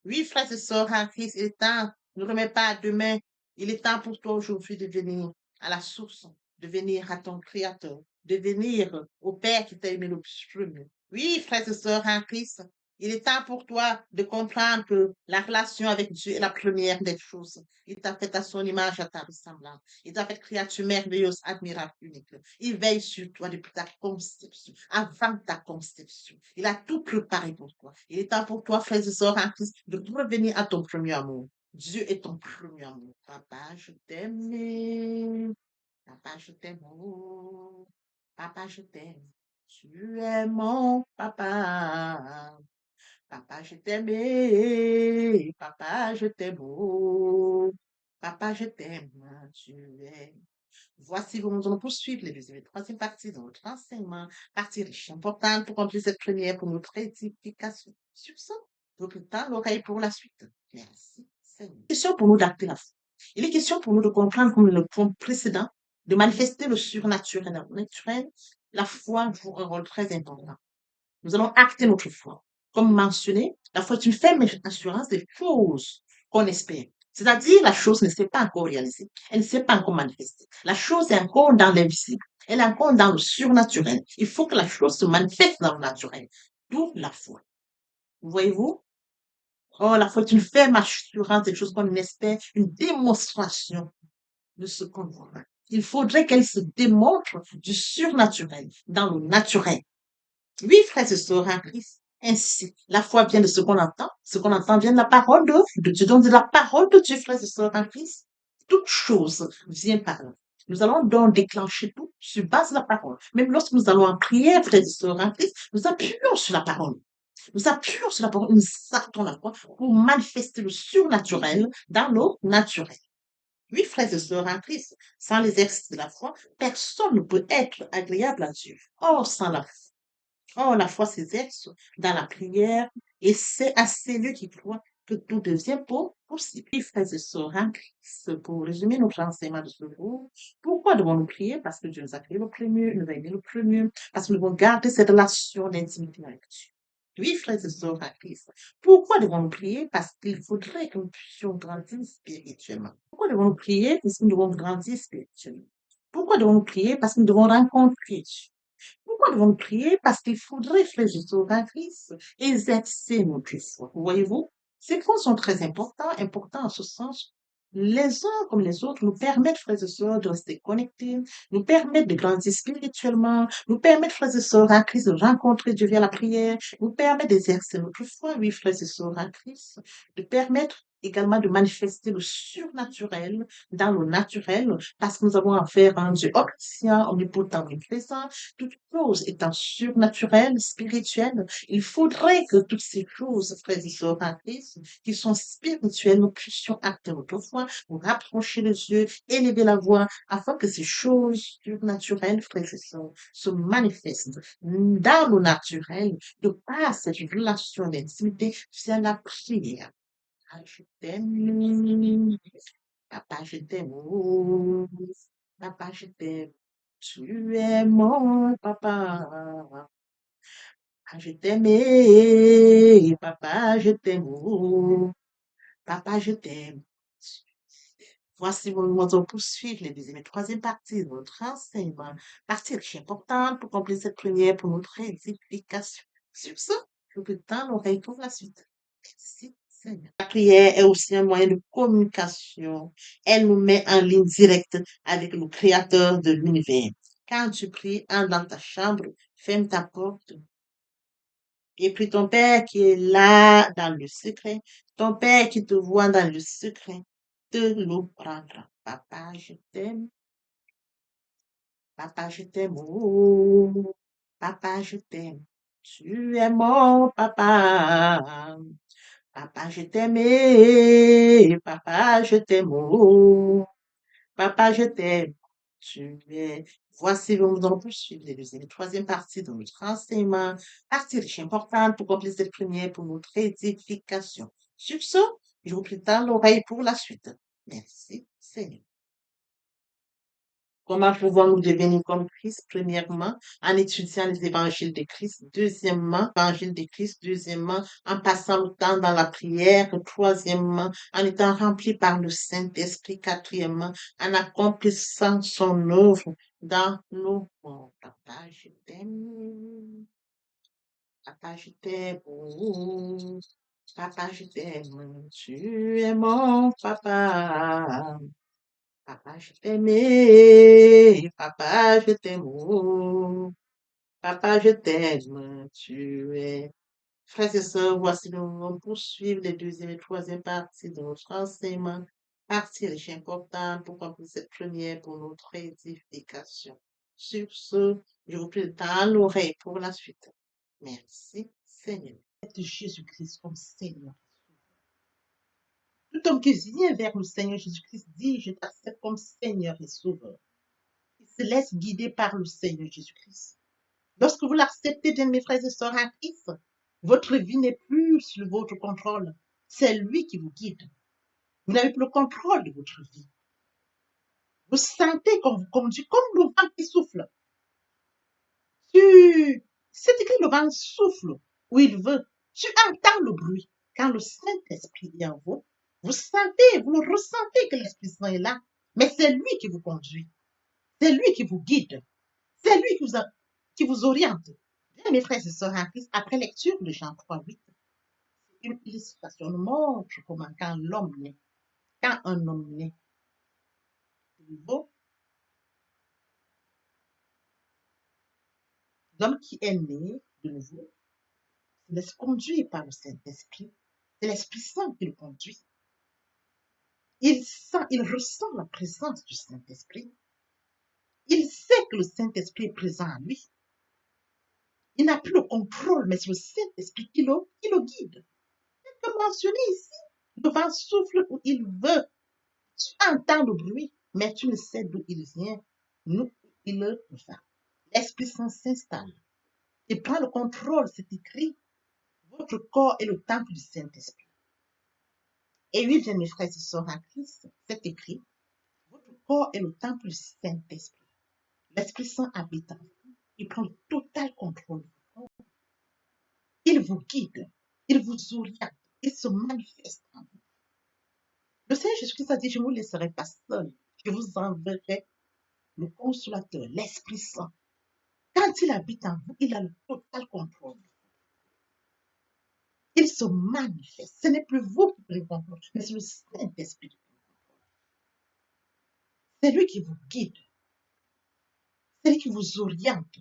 Oui, frères et sœurs en Christ, il est temps. Ne remets pas à demain. Il est temps pour toi aujourd'hui de venir à la source, de venir à ton Créateur, de venir au Père qui t'a aimé le premier. Oui, frères et sœurs en Christ, il est temps pour toi de comprendre que la relation avec Dieu est la première des choses. Il t'a fait à son image, à ta ressemblance. Il t'a fait créature merveilleuse, admirable, unique. Il veille sur toi depuis ta conception, avant ta conception. Il a tout préparé pour toi. Il est temps pour toi, frères et sœurs en Christ, de revenir à ton premier amour. Dieu est ton premier amour. Papa, je t'aime. Papa, je t'aime. Oh. Papa, je t'aime. Tu es mon papa. Papa, je t'aime. Papa, je t'aime. Oh. Papa, je t'aime. Tu es. Voici où nous allons poursuivre les deuxième et troisième parties de notre enseignement, partie riche, importante pour remplir cette première pour notre édification. Sur ce, votre temps, l'oreille pour la suite. Merci, Seigneur. Question pour nous d'acter la foi. Il est question pour nous de comprendre, comme le point précédent, de manifester le surnaturel dans le naturel, la foi joue un rôle très important. Nous allons acter notre foi. Comme mentionné, la foi est une ferme assurance des choses qu'on espère. C'est-à-dire, la chose ne s'est pas encore réalisée. Elle ne s'est pas encore manifestée. La chose est encore dans l'invisible. Elle est encore dans le surnaturel. Il faut que la chose se manifeste dans le naturel. D'où la foi. Voyez-vous? Oh, la foi est une ferme assurance des choses qu'on espère, une démonstration de ce qu'on voit. Il faudrait qu'elle se démontre du surnaturel dans le naturel. Oui, frères et sœurs en Christ. Ainsi, la foi vient de ce qu'on entend. Ce qu'on entend vient de la parole de Dieu. Donc, de la parole de Dieu, frères et sœurs en Christ. Toute chose vient par là. Nous allons donc déclencher tout sur base de la parole. Même lorsque nous allons en prière, frères et sœurs en Christ, nous appuyons sur la parole. Nous appuyons sur la parole, nous sortons la foi pour manifester le surnaturel dans le naturel. Oui, frères et sœurs en Christ, sans l'exercice de la foi, personne ne peut être agréable à Dieu. Or, sans la foi, oh, la foi s'exerce dans la prière et c'est à celui qui croit que tout devient possible. Oui, frères et sœurs en Christ, pour résumer notre enseignement de ce jour, pourquoi devons-nous prier? Parce que Dieu nous a créé le premier, nous a aimé le premier, parce que nous devons garder cette relation d'intimité avec Dieu. Oui, frères et sœurs en Christ. Pourquoi devons-nous prier? Parce qu'il faudrait que nous puissions grandir spirituellement. Pourquoi devons-nous prier? Parce que nous devons grandir spirituellement. Pourquoi devons-nous prier? Parce que nous devons rencontrer Dieu. Pourquoi devons-nous prier? Parce qu'il faudrait, frères et sœurs en Christ, exercer notre foi. Voyez-vous, ces points sont très importants en ce sens. Les uns comme les autres nous permettent, frères et sœurs, de rester connectés, nous permettent de grandir spirituellement, nous permettent, frères et sœurs en Christ, de rencontrer Dieu via la prière, nous permettent d'exercer notre foi, oui, frères et sœurs en Christ, de permettre également de manifester le surnaturel dans le naturel, parce que nous avons affaire à un Dieu omniscient, omnipotent, omniprésent, toute chose étant surnaturelle, spirituelle. Il faudrait que toutes ces choses, frères et sœurs en Christ, qui sont spirituelles, nous puissions acter notre foi, nous rapprocher les yeux, élever la voix, afin que ces choses surnaturelles, frères et sœurs, se manifestent dans le naturel, de par cette relation d'intimité via la prière. Ah, je t'aime, papa, je t'aime, oh, papa, je t'aime, tu es mon papa. Ah, je t'aime, papa, je t'aime, oh, papa, je t'aime. Voici nous allons poursuivre les deuxième et troisième parties de notre enseignement. Partie très importante pour compléter cette première pour notre édification. Sur ce, je vous tends l'oreille pour la suite. Merci, Seigneur. La prière est aussi un moyen de communication. Elle nous met en ligne directe avec le Créateur de l'univers. Quand tu pries, entre dans ta chambre, ferme ta porte, et puis ton Père qui est là dans le secret, ton Père qui te voit dans le secret, te le rendra. Papa, je t'aime. Papa, je t'aime. Oh, papa, je t'aime. Tu es mon papa. Papa, je t'aime. Papa, je t'aime. Oh, papa, je t'aime. Tu es. Voici, nous allons poursuivre les deuxième et troisième partie de notre enseignement. Partie riche importante pour compléter cette première pour notre édification. Sur ce, je vous prie dans l'oreille pour la suite. Merci, Seigneur. Comment pouvons-nous devenir comme Christ? Premièrement, en étudiant les évangiles de Christ. Deuxièmement, l'évangile de Christ. Deuxièmement, en passant le temps dans la prière. Troisièmement, en étant rempli par le Saint-Esprit. Quatrièmement, en accomplissant son œuvre dans nos mondes. Papa, je t'aime. Papa, je t'aime. Oh, papa, je t'aime. Tu es mon papa. Papa, je t'aime, papa, je t'aime, oh, papa, je t'aime, tu es. Frères et sœurs, voici nous allons poursuivre les deuxième et troisième parties de notre enseignement. Partie riche importante pour compléter cette première pour notre édification. Sur ce, je vous prie dans l'oreille pour la suite. Merci, Seigneur. Jésus-Christ comme Seigneur. Tout homme qui vient vers le Seigneur Jésus-Christ dit, je t'accepte comme Seigneur et Sauveur. Il se laisse guider par le Seigneur Jésus-Christ. Lorsque vous l'acceptez, bien mes frères et sœurs en Christ, votre vie n'est plus sous votre contrôle. C'est lui qui vous guide. Vous n'avez plus le contrôle de votre vie. Vous sentez qu'on vous conduit comme le vent qui souffle. C'est écrit le vent souffle où il veut. Tu entends le bruit. Quand le Saint-Esprit est en vous, vous sentez, vous le ressentez que l'Esprit Saint est là. Mais c'est lui qui vous conduit. C'est lui qui vous guide. C'est lui qui vous oriente. Bien, mes frères et sœurs en Christ, après lecture de Jean 3:8, c'est une illustration montre comment quand l'homme naît, quand un homme naît de nouveau, l'homme qui est né de nouveau se laisse conduire par le Saint-Esprit. C'est l'Esprit Saint qui le conduit. Il ressent la présence du Saint-Esprit. Il sait que le Saint-Esprit est présent en lui. Il n'a plus le contrôle, mais c'est le Saint-Esprit qui le guide. Comme mentionné ici, le vent souffle où il veut. Tu entends le bruit, mais tu ne sais d'où il vient, d'où il va. L'Esprit Saint s'installe. Il prend le contrôle, c'est écrit. Votre corps est le temple du Saint-Esprit. Et oui, bien mes frères et sœurs en Christ, c'est écrit. Votre corps est le temple du Saint-Esprit. L'Esprit Saint habite en vous. Il prend le total contrôle. Il vous guide. Il vous oriente. Il se manifeste en vous. Le Seigneur Jésus-Christ a dit, je ne vous laisserai pas seul. Je vous enverrai le consolateur, l'Esprit Saint. Quand il habite en vous, il a le total contrôle. Il se manifeste. Ce n'est plus vous qui prenez le contrôle, mais c'est le Saint-Esprit qui prend le contrôle. C'est lui qui vous guide. C'est lui qui vous oriente.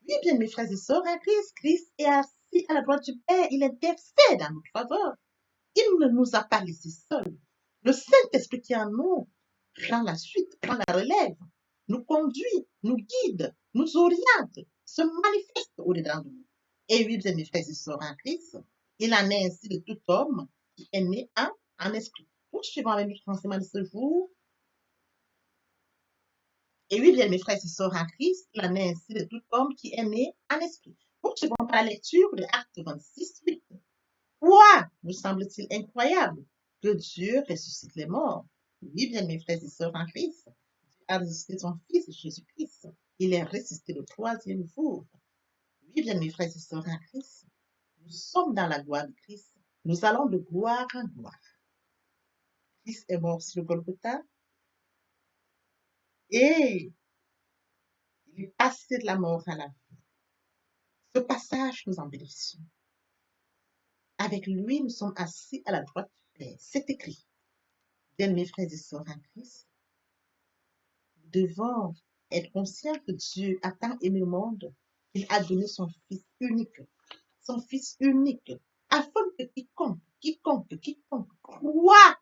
Oui, bien, mes frères et sœurs, en Christ est assis à la droite du Père. Il intercède en notre faveur. Il ne nous a pas laissés seuls. Le Saint-Esprit qui est en nous prend la suite, prend la relève, nous conduit, nous guide, nous oriente, se manifeste au-dedans de nous. Et oui, bien, mes frères et sœurs en Christ, il en est ainsi de tout homme qui est né en esprit. Poursuivons avec notre enseignement de ce jour. Et oui, bien, mes frères et sœurs en Christ, il en est ainsi de tout homme qui est né en esprit. Poursuivons par la lecture de Actes 26:8. Quoi vous semble-t-il incroyable que Dieu ressuscite les morts? Oui, bien, mes frères et sœurs en Christ, Dieu a ressuscité son Fils Jésus-Christ. Il est ressuscité le troisième jour. Oui, bien, mes frères et sœurs en Christ, nous sommes dans la gloire de Christ. Nous allons de gloire en gloire. Christ est mort sur le Golgotha et il est passé de la mort à la vie. Ce passage, nous en bénéficions. Avec lui, nous sommes assis à la droite du Père. C'est écrit. Bien, mes frères et sœurs en Christ, nous devons être conscients que Dieu a tant aimé le monde qu'il a donné son Fils unique, afin que quiconque croit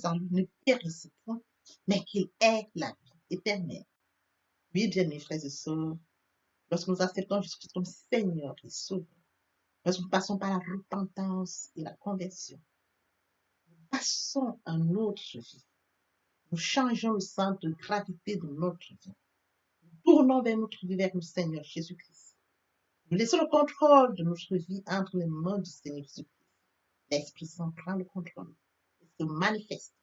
en lui ne périsse point, mais qu'il ait la vie éternelle. Oui, bien, mes frères et sœurs, lorsque nous acceptons Jésus comme Seigneur et Sauveur, lorsque nous passons par la repentance et la conversion, nous passons à une autre vie. Nous changeons le centre de gravité de notre vie. Nous tournons vers notre vie, vers le Seigneur Jésus-Christ. Nous laissons le contrôle de notre vie entre les mains du Seigneur Jésus-Christ. L'Esprit Saint prend le contrôle et se manifeste,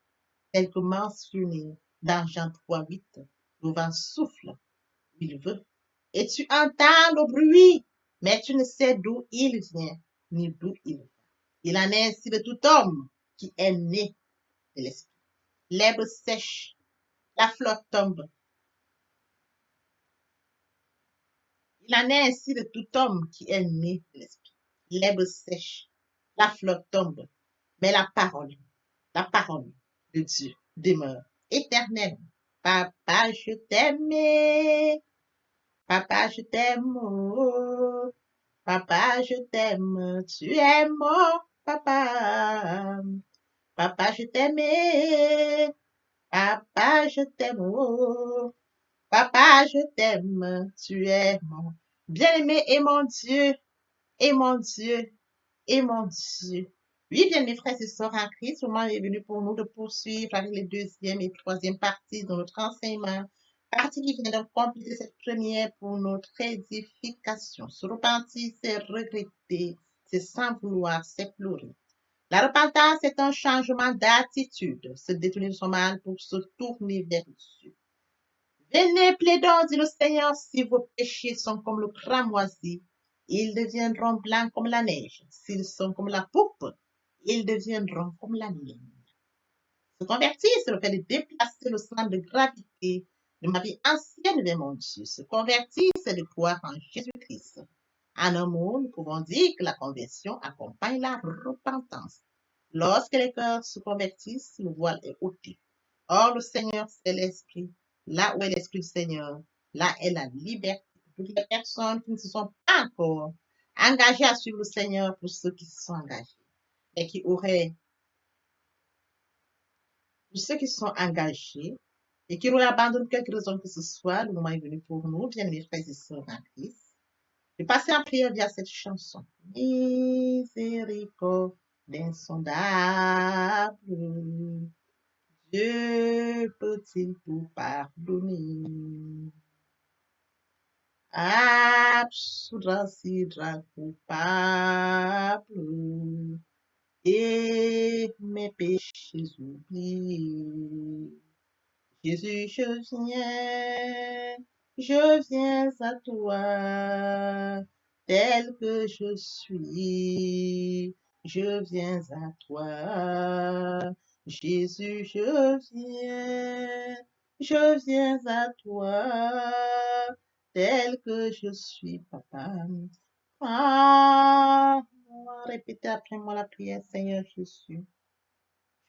tel que mentionné dans Jean 3:8. Le vent souffle où il veut, et tu entends le bruit, mais tu ne sais d'où il vient, ni d'où il va. Il en est ainsi de tout homme qui est né de l'Esprit. L'herbe sèche, la flotte tombe. Il en est ainsi de tout homme qui est né de l'Esprit. L'herbe sèche, la flotte tombe, mais la parole de Dieu demeure éternelle. Papa, je t'aime. Papa, je t'aime. Oh. Papa, je t'aime. Tu es mon papa. Papa, je t'aime. Papa, je t'aime. Oh. Papa, je t'aime. Tu es mon bien-aimé et mon Dieu. Et mon Dieu. Et mon Dieu. Oui, bien, mes frères et sœurs en Christ, le moment est venu pour nous de poursuivre avec les deuxième et troisième parties de notre enseignement. Partie qui vient de compléter cette première pour notre édification. Se repentir, c'est regretter, c'est sans vouloir, c'est pleurer. La repentance est un changement d'attitude, se détourner de son mal pour se tourner vers Dieu. Venez, plaidons, dit le Seigneur, si vos péchés sont comme le cramoisi, ils deviendront blancs comme la neige. S'ils sont comme la pourpre, ils deviendront comme la laine. Se convertir, c'est le fait de déplacer le centre de gravité de ma vie ancienne vers mon Dieu. Se convertir, c'est de croire en Jésus-Christ. En un mot, nous pouvons dire que la conversion accompagne la repentance. Lorsque les cœurs se convertissent, le voile est ôté. Or, le Seigneur, c'est l'Esprit. Là où est l'Esprit du Seigneur, là est la liberté. Toutes les personnes qui ne se sont pas encore engagées à suivre le Seigneur, pour ceux qui se sont engagés, et qui auraient, pour ceux qui se sont engagés, et qui auraient abandonné quelque raison que ce soit, le moment est venu pour nous, bien mes frères et sœurs en Christ, de passer en prière via cette chanson. Miséricorde insondable, Dieu peut-il tout pardonner? Absoudra coupable et mes péchés oubliés. Jésus, je viens à toi, tel que je suis, je viens à toi. Jésus, je viens à toi, tel que je suis, papa. Ah, répétez après moi la prière, Seigneur Jésus. Je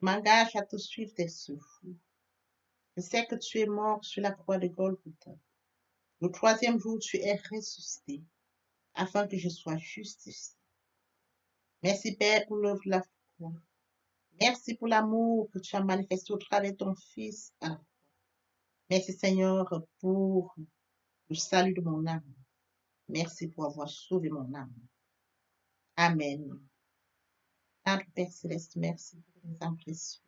m'engage à te suivre tes souffles. Je sais que tu es mort sur la croix de Golgotha. Le troisième jour, tu es ressuscité afin que je sois justifié. Merci, Père, pour l'œuvre de la croix. Merci pour l'amour que tu as manifesté au travers de ton Fils. Merci, Seigneur, pour le salut de mon âme. Merci pour avoir sauvé mon âme. Amen. Notre Père Céleste, merci pour les âmes précieuses.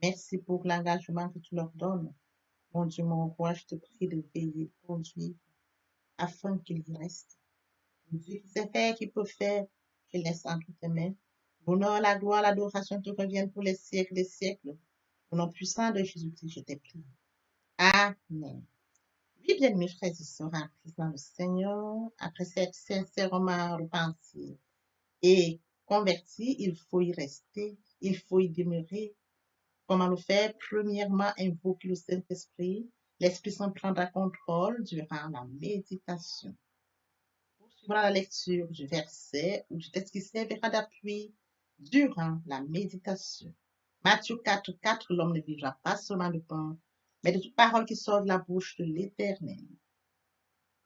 Merci pour l'engagement que tu leur donnes. Mon Dieu, mon roi, je te prie de veiller, conduire, afin qu'ils y restent. Dieu qui sait faire, qui peut faire, je laisse entre tes mains. L'honneur, la gloire, l'adoration te reviennent pour les siècles des siècles. Au nom puissant de Jésus-Christ, je t'ai prié. Amen. Oui, bien, mes frères et sœurs, en Christ dans le Seigneur, après s'être sincèrement repenti et converti, il faut y rester, il faut y demeurer. Comment le faire? Premièrement, invoquer le Saint-Esprit. L'Esprit Saint prendra contrôle durant la méditation. Poursuivra la lecture du verset ou du texte qui servira d'appui durant la méditation. Matthieu 4, 4, l'homme ne vivra pas seulement de pain, mais de toute parole qui sort de la bouche de l'Éternel.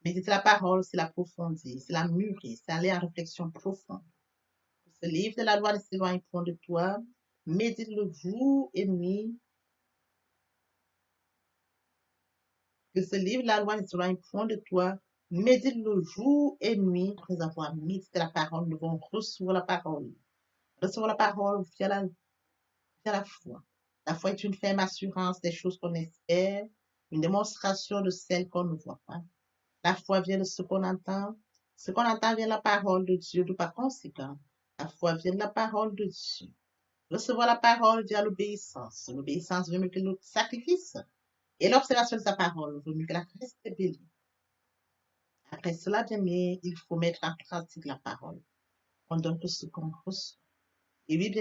Méditer la parole, c'est l'approfondir, c'est la mûrir, c'est aller en réflexion profonde. Ce livre de la loi ne s'éloigne point de toi, médite-le jour et nuit. Que ce livre de la loi ne s'éloigne point de toi, médite-le jour et nuit. Après avoir médité la parole, nous devons recevoir la parole. Recevoir la parole via la foi. La foi est une ferme assurance des choses qu'on espère, une démonstration de celles qu'on ne voit pas. La foi vient de ce qu'on entend. Ce qu'on entend vient de la parole de Dieu, de par conséquent. La foi vient de la parole de Dieu. Recevoir la parole via l'obéissance. L'obéissance veut mieux que le sacrifice. Et l'observation de sa parole veut mieux que la rébellion. Après cela, bien aimé, il faut mettre en pratique la parole. On donne tout ce qu'on reçoit. Et oui, bien